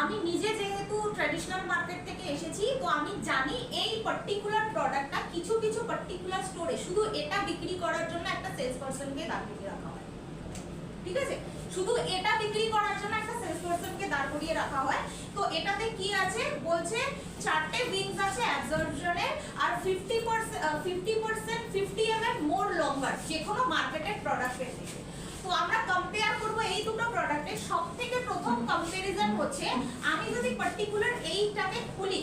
আমি নিজে যেহেতু ট্র্যাডিশনাল মার্কেট থেকে এসেছি, তো আমি জানি এই পার্টিকুলার প্রোডাক্টটা কিছু কিছু পার্টিকুলার স্টোরে শুধু এটা বিক্রি করার জন্য একটা সেলস পারসনকে দাঁড় করিয়ে রাখা হয়। ঠিক আছে, শুধু এটা বিক্রি করার জন্য একটা সেলস পারসনকে দাঁড় করিয়ে রাখা হয়। তো এটাতে কি আছে বলছে, 4টে উইংস আছে অ্যাবজর্পশনের, আর 50% 50 mm মোর লঙ্গার যে কোনো মার্কেটের প্রোডাক্টের থেকে। তো আমরা কম্পেয়ার করব এই দুটো প্রোডাক্টের। সবথেকে প্রথম কম্পারিজন হচ্ছে, আমি যদি পার্টিকুলার এইটাকে খুলি,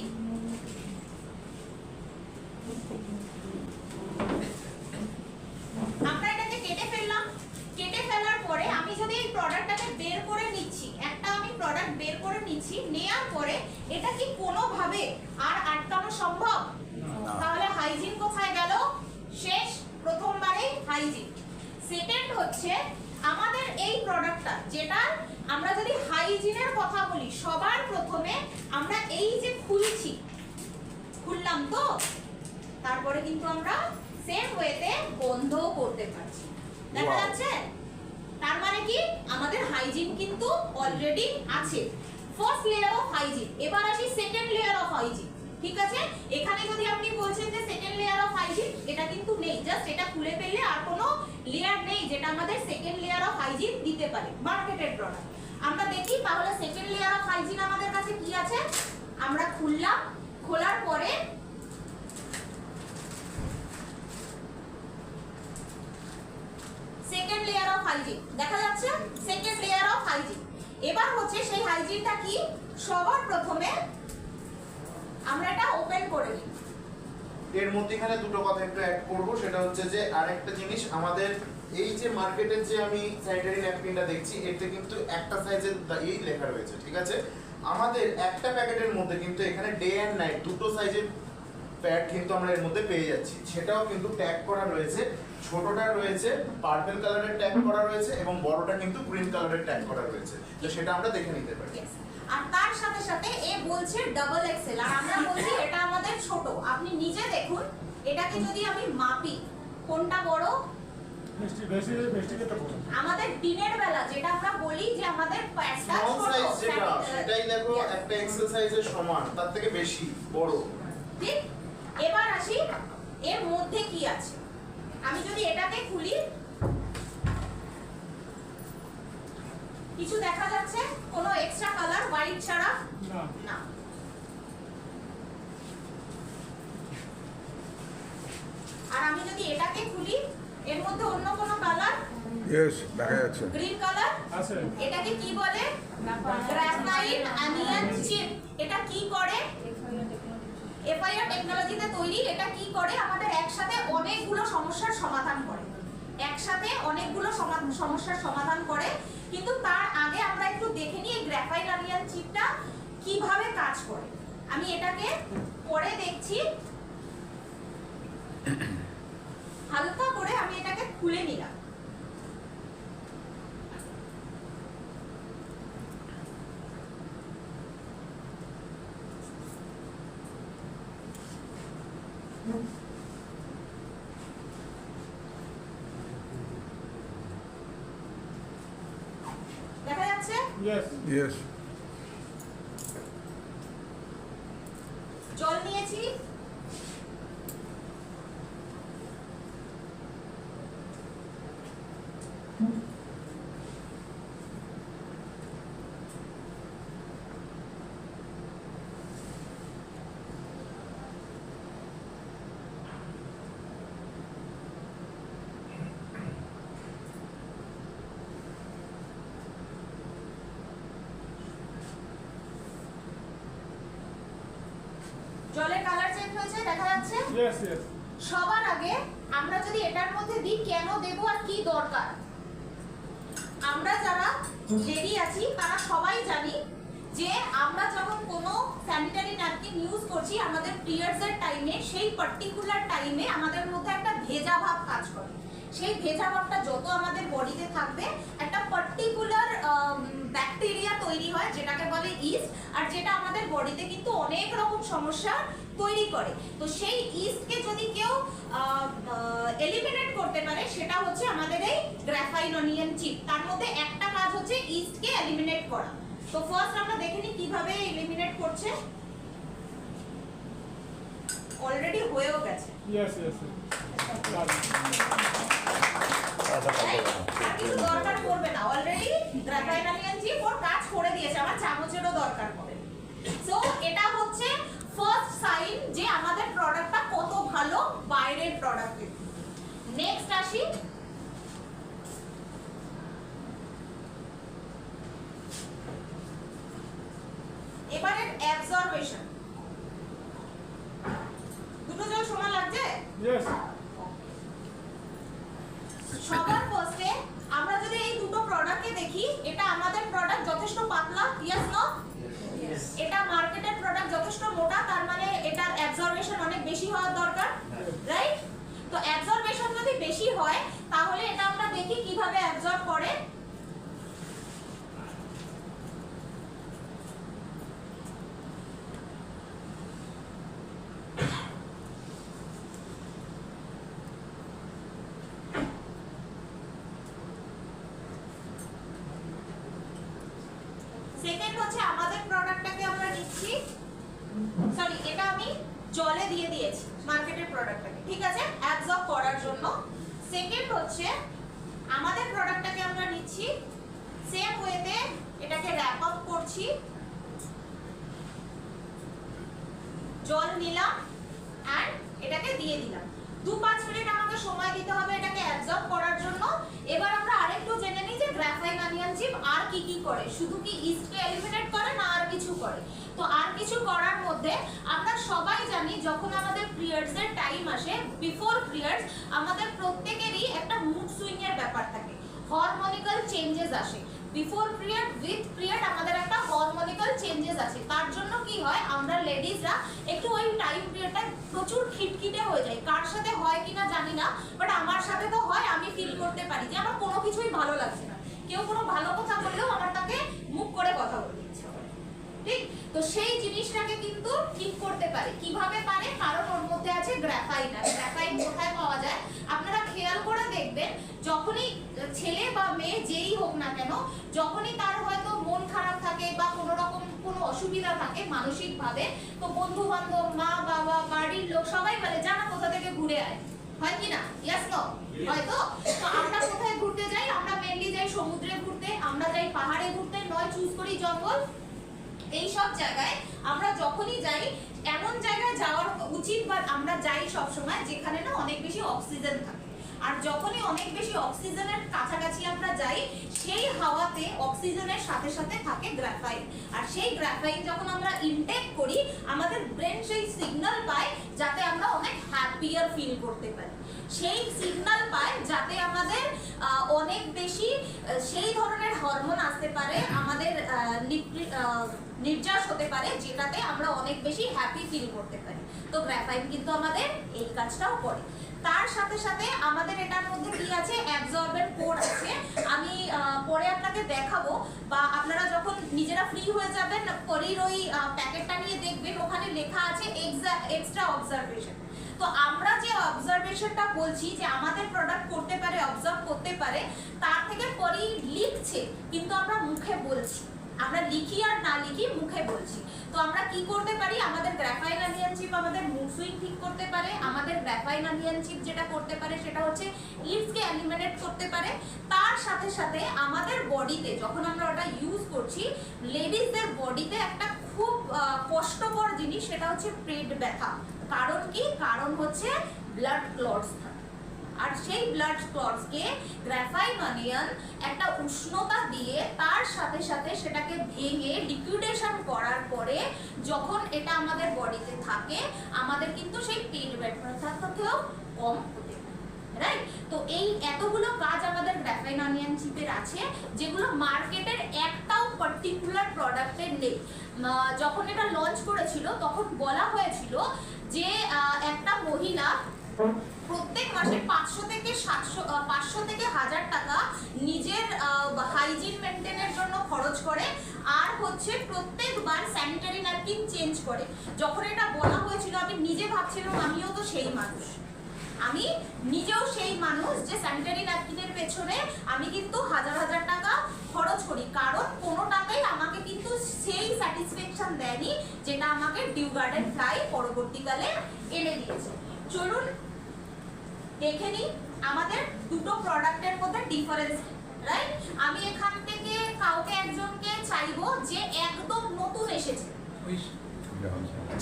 আমরা এটাকে কেটে ফেললাম, কেটে ফেলার পরে আমি যদি এই প্রোডাক্টটাকে বের করে নিচ্ছি, একটা আমি প্রোডাক্ট বের করে নিচ্ছি, নেয়ার পরে এটা কি কোনোভাবে আর আটকানো সম্ভব? তাহলে হাইজিন কোথায় গেল? শেষ, প্রথমবারে হাইজিন। সেকেন্ড হচ্ছে, আমাদের এই প্রোডাক্টটা যেটা আমরা যদি হাইজিনের কথা বলি, সবার প্রথমে আমরা এই যে খুলছি, খুললাম তো, তারপরে কিন্তু আমরা সেম ওয়েতে বন্ধ করতে পারছি। দেখা যাচ্ছে? তার মানে কি আমাদের হাইজিন কিন্তু অলরেডি আছে। First layer of hygiene. এবার আসি সেকেন্ড লেয়ার অফ হাইজিন। ঠিক আছে, এখানে যদি আপনি বলছেন যে সেকেন্ড লেয়ার অফ হাইজিন, এটা কিন্তু নেই, জাস্ট এটা খুলে ফেললে আর কোনো লেয়ার নেই যেটা আমাদের সেকেন্ড লেয়ার অফ হাইজিন দিতে পারে মার্কেটেড প্রোডাক্ট। আমরা দেখি তাহলে সেকেন্ড লেয়ার অফ হাইজিন আমাদের কাছে কি আছে। আমরা খুললাম, খোলার পরে সেকেন্ড লেয়ার অফ হাইজিন দেখা যাচ্ছে, সেকেন্ড লেয়ার অফ হাইজিন। এবার হচ্ছে সেই হাইজিনটা কি, সবার প্রথমে আমরা এটা ওপেন করে নিই। এর মধ্যে এখানে দুটো কথা একটু অ্যাড করব, সেটা হচ্ছে যে আরেকটা জিনিস, আমাদের এই যে মার্কেটের যে আমি স্যানিটারি ন্যাপকিনটা দেখছি, এতে কিন্তু একটা সাইজের এই লেখা রয়েছে। ঠিক আছে, আমাদের একটা প্যাকেটের মধ্যে কিন্তু এখানে ডে এন্ড নাইট দুটো সাইজের প্যাড কিন্তু আমরা এর মধ্যে পেয়ে যাচ্ছি। সেটাও কিন্তু ট্যাগ করা রয়েছে, ছোটটা রয়েছে পার্পল কালারের ট্যাগ করা রয়েছে এবং বড়টা কিন্তু গ্রিন কালারের ট্যাগ করা রয়েছে। তো সেটা আমরা দেখে নিতে পারি। আর তার সাথে সাথে এ বলছে ডাবল এক্সেল, আর আমরা বলছি এটা আমাদের ছোট। আপনি নিজে দেখুন, এটাকে যদি আমি মাপি, কোনটা বড়? আমাদের দিনের বেলা যেটা আমরা বলি যে আমাদের প্যাডটা ছোট, সেটাই দেখো একটা এক্সেল সাইজের সমান, তার থেকে বেশি বড়। ঠিক, এবার আসি এর মধ্যে কি আছে। আমি যদি এটাকে খুলি, কিছু দেখা যাচ্ছে? কোনো এক্সট্রা কালার হোয়াইট ছাড়া? না। আর আমি যদি এটাকে খুলি, এর মধ্যে অন্য কোনো কালার? यस দেখা যাচ্ছে। গ্রিন কালার আছে। এটাকে কি বলে? Graphite onion chip. এটা কি করে? এফআইআর টেকনোলজিতে তৈরি। এটা কি করে? আমাদের একসাথে অনেকগুলো সমস্যার সমাধান করে, একসাথে অনেকগুলো সমস্যার সমাধান করে। কিন্তু তার আগে আমরা একটু দেখে নিই এই গ্রাফাইট অনিয়ন চিপটা কিভাবে কাজ করে। আমি এটাকে পরে দেখছি, হালকা করে আমি এটাকে খুলে নিলাম। দেখা যাচ্ছে? यस জল নিয়েছি, জলের কালার চেঞ্জ হয়েছে, দেখা যাচ্ছে? সবার আগে আমরা যদি এটার মধ্যে দিই, কেন দেব আর কি দরকার, আমরা যারা লেডি আছি তারা সবাই জানি যে আমরা যখন কোনো স্যানিটারি ন্যাপকিন ইউজ করছি আমাদের পিরিয়ডসের টাইমে, সেই পার্টিকুলার টাইমে আমাদের মধ্যে একটা ভেজা ভাব কাজ করে। সেই ভেজা ভাবটা যত আমাদের বডিতে থাকবে, একটা পার্টিকুলার ব্যাকটেরিয়া তৈরি হয় যেটাকে বলে ইস্ট, আর যেটা আমাদের বডিতে কিন্তু অনেক রকম সমস্যা তৈরি করে। তো সেই ইস্টকে যদি কেউ এলিমিনেট করতে পারে, সেটা হচ্ছে আমাদের এই গ্রাফাইট অনিয়ন চিপ। তার মধ্যে একটা কাজ হচ্ছে ইস্টকে এলিমিনেট করা। তো ফার্স্ট আমরা দেখে নিই কি কিভাবে এলিমিনেট করছে, অলরেডি হয়েও গেছে। Yes, yes. আর কিছু দরকার পড়বে না, অলরেডি গ্রাফাইট অনিয়ন চিপ ওর কাজ করে দিয়েছে, আমার চামচেরও দরকার পড়ে। সো এটা হচ্ছে ফার্স্ট সাইন যে আমাদের প্রোডাক্টটা কত ভালো বাইরের প্রোডাক্টে। নেক্সট আসি, এবারে অ্যাবজর্বেশন। দুটো জল সমান লাগছে? Yes. সবার ফার্স্টে আমরা যদি এই দুটো প্রোডাক্টকে দেখি, এটা আমাদের প্রোডাক্ট যথেষ্ট পাতলা, ইয়েস নো? এটা মার্কেটের প্রোডাক্ট যথেষ্ট মোটা, তার মানে এটার অ্যাবজর্বেশন অনেক বেশি হওয়ার দরকার, রাইট? তো অ্যাবজর্বেশন যদি বেশি হয় তাহলে এটা আমরা দেখি কিভাবে অ্যাবজর্ব করে। সেকেন্ড হচ্ছে আমাদের প্রোডাক্টটাকে আমরা নিচ্ছি, সরি এটা আমি জলে দিয়ে দিয়েছি মার্কেটের প্রোডাক্টটাকে, ঠিক আছে, অ্যাবজর্ব করার জন্য। সেকেন্ড হচ্ছে আমাদের প্রোডাক্টটাকে আমরা নিচ্ছি, সেম ওয়েতে এটাকে র‍্যাপ আপ করছি, জল নিলাম এন্ড এটাকে দিয়ে দিলাম। 2-5 মিনিট আমাকে সময় দিতে হবে এটাকে অ্যাবজর্ব করার জন্য। এবার আমরা আরেকটু জেনে নিই যে গ্রাফাইট অনিয়ন চিপ আর কি কি করে, শুধু কি ইস্টকে এলিমিনেট করে না আর কিছু করে। তো আর কিছু করার মধ্যে আমরা সবাই জানি যখন আমাদের পিরিয়ডস এর টাইম আসে, বিফোর পিরিয়ডস আমাদের প্রত্যেকেরই একটা মুড সুইং এর ব্যাপার থাকে, হরমোনিক্যাল চেঞ্জেস আসে। বিফোর পিরিয়ড উইথ পিরিয়ড আমাদের একটা হরমোনিক্যাল চেঞ্জেস আছে। তার জন্য কি হয়, আমরা লেডিজরা একটু ওই টাইম পিরিয়ডটা প্রচুর খিটখিটে হয়ে যায়। কার সাথে হয় কিনা জানি না, বাট আমার সাথে তো হয়। আমি ফিল করতে পারি যে আমার কোনো কিছুই ভালো লাগছে না, কেউ কোনো ভালো কথা বললেও আমার তাকে মুখ করে কথা বলতে ইচ্ছে করে, ঠিক? তো সেই জিনিসটাকে কিন্তু ঠিক করতে পারে। কিভাবে পারে? কারণ ওর মধ্যে আছে গ্রাফাইট। আর গ্রাফাইট কোথায় পাওয়া যায় আপনারা খেয়াল করে দেখবেন, যখনই ছেলে বা মেয়ে যেই হোক না কেন, যখনই তার হয়তো মন খারাপ থাকে বা কোনো রকম কোনো অসুবিধা থাকে মানসিক ভাবে, তো বন্ধু বান্ধব, মা বাবা, বাড়ির লোক সবাই বলে জানা কোথা থেকে ঘুরে আয়, হয় কি না? Yes no? হয়তো। তো আমরা কোথায় ঘুরতে যাই? আমরা মেনলি যাই সমুদ্রে ঘুরতে, আমরা যাই পাহাড়ে ঘুরতে, নয় চুজ করি জঙ্গল। এই সব জায়গায় আমরা যখনই যাই, এমন জায়গায় যাওয়ার উচিত বা আমরা যাই সব সময় যেখানে না অনেক বেশি অক্সিজেন থাকে। আর যখনই অনেক বেশি অক্সিজেনের কাছাকাছি আমরা যাই, সেই হাওয়াতে অক্সিজেনের সাথে সাথে থাকে গ্রাফাইট। আর সেই গ্রাফাইট যখন আমরা ইনটেক করি, আমাদের ব্রেন সেই সিগন্যাল পায় যাতে আমরা অনেক হ্যাপিয়ার ফিল করতে পারি। সেই সিগন্যাল পায় যাতে আমাদের অনেক বেশি সেই ধরনের হরমোন আসতে পারে, আমাদের নির্যাস হতে পারে, যেটাতে আমরা অনেক বেশি হ্যাপি ফিল করতে পারি। তো গ্রাফাইট কিন্তু আমাদের এই কাজটাও করে। তার সাথে সাথে আমাদের এটার মধ্যে কি আছে, অ্যাবজর্বেন্ট কোড আছে। আমি পরে আপনাকে দেখাবো, বা আপনারা যখন নিজেরা ফ্রি হয়ে যাবেন পরের ওই প্যাকেটটা নিয়ে দেখবেন, ওখানে লেখা আছে এক্সট্রা অবজারভেশন। তো আমরা যে অবজারভেশনটা বলছি যে আমাদের প্রোডাক্ট করতে পারে, অবজার্ভ করতে পারে, তার থেকে পরেই লিখছে, কিন্তু আমরা মুখে বলছি। আমরা লিখি আর না লিখি, মুখে বলছি। তো আমরা কি করতে পারি, আমাদের গ্রাফাইট অনিয়ন চিপ আমাদের মুড সুইং ঠিক করতে পারে। আমাদের গ্রাফাইট অনিয়ন চিপ যেটা করতে পারে সেটা হচ্ছে লিডসকে এলিমিনেট করতে পারে। তার সাথে সাথে আমাদের বডিতে যখন আমরা ওটা ইউজ করছি, লেডিসদের বডিতে একটা খুব কষ্টকর জিনিস, সেটা হচ্ছে পেট ব্যথা। কারণ কি? কারণ হচ্ছে ব্লাড ক্লটস থাকে। আর সেই ব্লাড ক্লটসকে গ্রাফাইট অনিয়ন একটা উষ্ণতা দিয়ে তার সাথে সাথে সেটাকে ভেঙে লিকুইডেশন করার পরে যখন এটা আমাদের বডিতে থাকে, আমাদের কিন্তু সেই পেট ব্যথাটাকেও কম হতে পারে, রাইট? তো এই এতগুলো কাজ আমাদের গ্রাফাইট অনিয়ন চিপের আছে, যেগুলো মার্কেটের একটাও পার্টিকুলার প্রোডাক্টের নেই। যখন এটা লঞ্চ করেছিল তখন বলা হয়েছিল যে একটা মহিলা প্রত্যেক মাসে 500 থেকে 1000 টাকা নিজের হাইজিন মেনটেনের জন্য খরচ করে, আর হচ্ছে প্রত্যেকবার স্যানিটারি ন্যাপকিন চেঞ্জ করে। যখন এটা বলা হয়েছিল আমি নিজে ভাবছিলাম আমিও তো সেই মানুষ, আমি নিজেও সেই মানুষ যে স্যানিটারি ন্যাপকিনের পেছনে আমি কিন্তু হাজার টাকা খরচ করি, কারণ কোনো টাকাই আমাকে কিন্তু সেই স্যাটিসফ্যাকশন সাজেশন দেয়নি, যেটা আমাকে ডিউ গার্ডেন ফ্লাই পরবর্তীকালে এনে দিয়েছে। চলুন দেখে নিই আমাদের দুটো প্রোডাক্টের মধ্যে ডিফারেন্স, রাইট? আমি এখান থেকে কাউকে একজনকে চাইবো যে একদম নতুন এসেছে,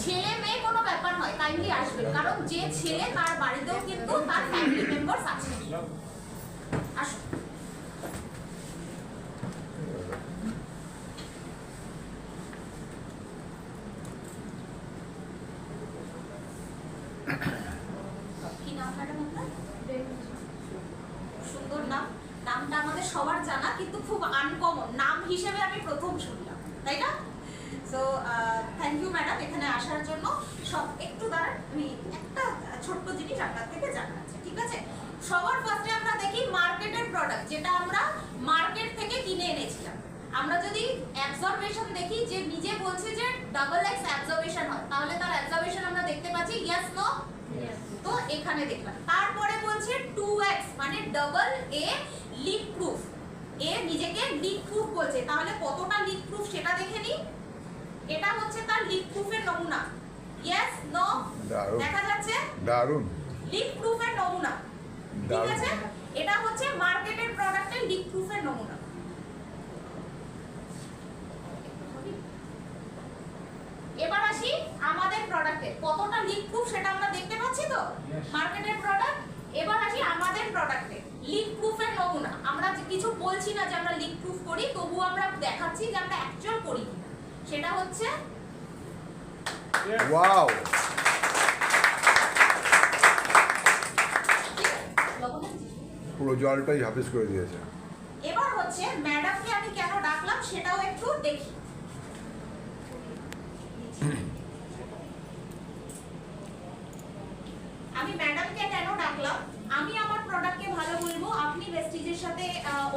ছেলে মেয়ে কোনো ব্যাপার নয়, কাইন্ডলি আসবে, কারণ যে ছেলে তার বাড়িতেও কিন্তু তার ফ্যামিলি মেম্বারস আছে। আসুন। কি নাম ম্যাডাম আপনার? সুন্দর নাম। নামটা আমাদের সবার জানা, কিন্তু খুব আনকমন নাম হিসেবে আমি প্রথম শুনলাম, তাই না? সো থ্যাংক ইউ ম্যাডাম এখানে আসার জন্য। সব একটু দাঁড়ান, আমি একটা ছোট্ট জিনিস আপনার থেকে জানার আছে, ঠিক আছে? সবার ফার্স্টে আমরা দেখি মার্কেটের প্রোডাক্ট, যেটা আমরা মার্কেট থেকে কিনে এনেছিলাম। আমরা যদি অ্যাবজর্বেশন দেখি, যে নিজে বলছে যে ডাবল এক্স অ্যাবজর্বেশন হয়, তাহলে তার অ্যাবজর্বেশন আমরা দেখতে পাচ্ছি ইয়েস নো, তো এখানে দেখলাম। তারপরে বলছে 2x মানে ডাবল এ লিক প্রুফ, এ নিজেকে লিক প্রুফ বলছে, তাহলে কতটা লিক প্রুফ সেটা দেখে নি। এটা হচ্ছে তার লিক প্রুফের নমুনা, ইয়েস নো, দেখা যাচ্ছে দারুণ লিক প্রুফের নমুনা, ঠিক আছে? এটা হচ্ছে মার্কেটের প্রোডাক্টের লিক প্রুফের নমুনা। এবার আসি আমাদের প্রোডাক্টে কতটা লিক প্রুফ সেটা আমরা দেখতে পাচ্ছি তো, মার্কেটের প্রোডাক্ট। এবার আসি আমাদের প্রোডাক্টে লিক প্রুফের নমুনা। আমরা কিছু বলছি না যে আমরা লিক প্রুফ করি, তবুও আমরা দেখাচ্ছি যে আমরা অ্যাকচুয়াল করি কিনা। সেটা হচ্ছে ওয়াও, পুরো জলটাই হাফিজ করে দিয়েছে। এবার হচ্ছে ম্যাডামকে আমি কেন ডাকলাম সেটাও একটু দেখি। আমি ম্যাডামকে কেন ডাকলাম, আমি আমার প্রোডাক্টকে ভালো বলবো, আপনি ভেস্টিজের সাথে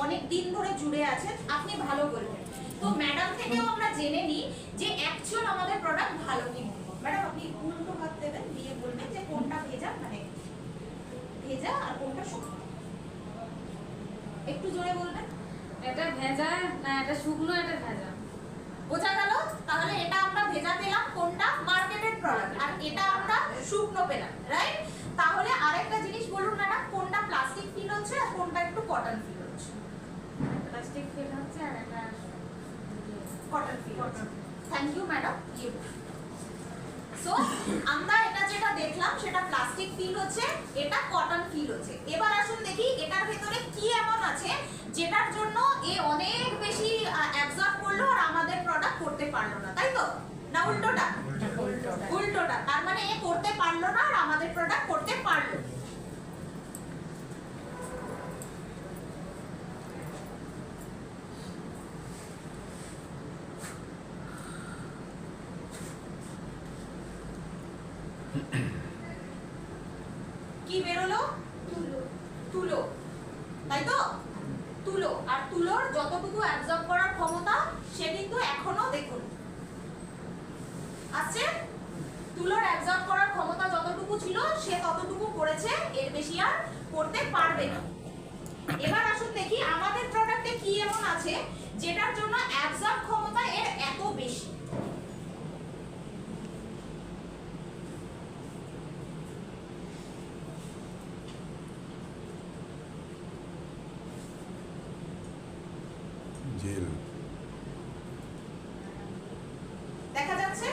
অনেক দিন ধরে জুড়ে আছেন, আপনি ভালো বলবেন। তো ম্যাডাম থেকেও আমরা জেনে নিই যে অ্যাকচুয়াল আমাদের প্রোডাক্ট ভালো কি। ম্যাডাম আপনি উল্টো হাত দেবেন, দিয়ে বলবেন যে কোনটা ভেজা, মানে ভেজা আর কোনটা শুকনো। একটু জোরে বলবেন। এটা ভেজা না, এটা শুকনো, এটা ভেজা। বোঝা গেল? তাহলে এটা আমরা ভেজা পেলাম কোনটা, মার্কেটেড প্রোডাক্ট, আর এটা আমরা শুকনো পেলাম, রাইট? তাহলে আরেকটা জিনিস বলুন ম্যাডাম, কোনটা প্লাস্টিক ফিল হচ্ছে আর কোনটা একটু কটন ফিল হচ্ছে? প্লাস্টিক ফিল হচ্ছে আর এটা কটন ফিল হচ্ছে। Thank you madam. সো আমরা এটা যেটা দেখলাম সেটা প্লাস্টিক ফিল হচ্ছে, এটা কটন ফিল হচ্ছে। এবার আসুন দেখি এটার ভেতরে কি এমন আছে যেটার জন্য এ অনেক বেশি অ্যাবজর্ব করলো আর আমাদের প্রোডাক্ট করতে পারলো না, তাই তো? না উল্টোটা? উল্টোটা। তার মানে এ করতে পারলো না আর আমাদের প্রোডাক্ট করতে পারলো। কি বেরোলো? তুলো, তাই তো? তুলো। আর তুলোর যতটুকু অ্যাবজর্ব করার ক্ষমতা সে কিন্তু এখনো দেখুন আসছে। তুলোর অ্যাবজর্ব করার ক্ষমতা যতটুকু ছিল সে ততটুকু করেছে, এর বেশি আর করতে পারবে না। এবার আসুন দেখি আমাদের প্রোডাক্টে কি এমন আছে যেটার জন্য অ্যাবজর্ব ক্ষমতা এর এত বেশি। জেল দেখা যাচ্ছে?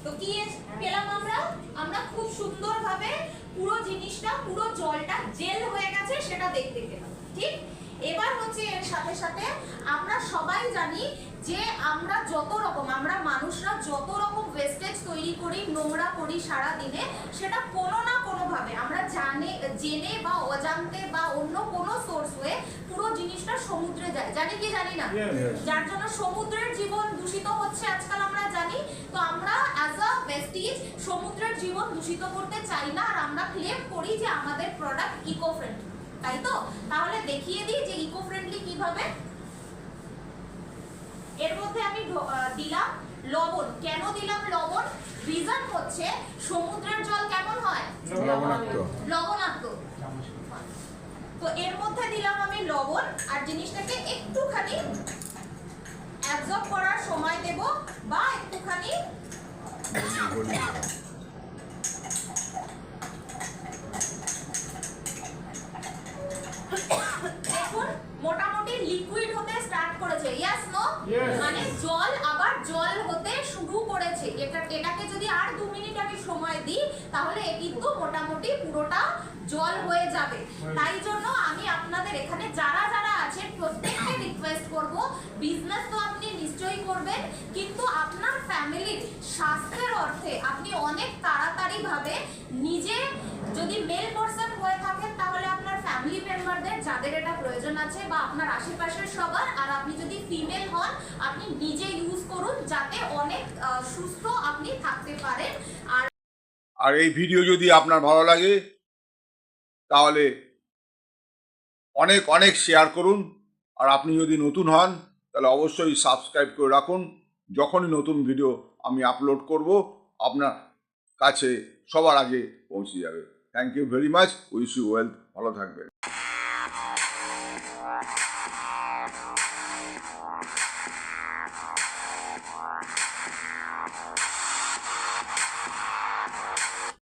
তো কি পেলাম আমরা? আমরা খুব সুন্দরভাবে পুরো জিনিসটা, পুরো জলটা জেল হয়ে গেছে সেটা দেখতে পেলাম, ঠিক? এবার হচ্ছে এর সাথে সাথে আমরা সবাই জানি যে আমরা যত রকম, আমরা মানুষরা যত রকম ওয়েস্টেজ তৈরি করি, নোংরা করি সারা দিনে, সেটা কোনো না কোনো ভাবে আমরা জেনে বা অজান্তে বা অন্য কোনো সোর্স হয়ে পুরো জিনিসটা সমুদ্রে যায়, জানি কি জানি না? যার জন্য সমুদ্রের জীবন দূষিত হচ্ছে আজকাল আমরা জানি। তো আমরা অ্যাজ আ ওয়েস্টিজ সমুদ্রের জীবন দূষিত করতে চাই না, আর আমরা ক্লেম করি যে আমাদের প্রোডাক্ট ইকো ফ্রেন্ডলি, তাই তো? তাহলে দেখিয়ে দিই যে ইকো ফ্রেন্ডলি কিভাবে। এর মধ্যে আমি দিলাম লবণ। কেন দিলাম লবণ? রিজন হচ্ছে সমুদ্রের জল কেমন হয়? লবণাক্ত। লবণাক্ত। তো এর মধ্যে দিলাম আমি লবণ, আর জিনিসটাকে একটুখানি অ্যাবজর্ব করার সময় দেব বা একটুখানি দেখুন মোটামুটি লিকুইড হতে স্টার্ট করেছে। Yes no? মানে জল আবার জল হতে শুরু করেছে। এটাকে যদি আর 2 মিনিট আমি সময় দিই তাহলে এ কিন্তু মোটামুটি পুরোটা জল হয়ে যাবে। তাই জন্য আমি আপনাদের এখানে যারা যারা আছেন প্রত্যেককে রিকোয়েস্ট করব, বিজনেস তো আপনি নিশ্চয়ই করবেন, কিন্তু আপনার ফ্যামিলির স্বাস্থ্যের অর্থে আপনি অনেক তাড়াতাড়ি ভাবে নিজে, যদি মেল পারসন হয়ে থাকেন তাহলে আপনার ফ্যামিলি মেম্বারদের যাদের এটা প্রয়োজন আছে বা আপনার আশেপাশের সবার, আর আপনি যদি ফিমেল হন আপনি নিজে ইউজ করুন যাতে অনেক সুস্থ আপনি থাকতে পারেন। আর এই ভিডিও যদি আপনার ভালো লাগে তাহলে অনেক অনেক শেয়ার করুন। আর আপনি যদি নতুন হন তাহলে অবশ্যই সাবস্ক্রাইব করে রাখুন। যখনই নতুন ভিডিও আমি আপলোড করব আপনার কাছে সবার আগে পৌঁছে যাবে। Thank you very much. Wish you wealth. ভালো থাকবেন।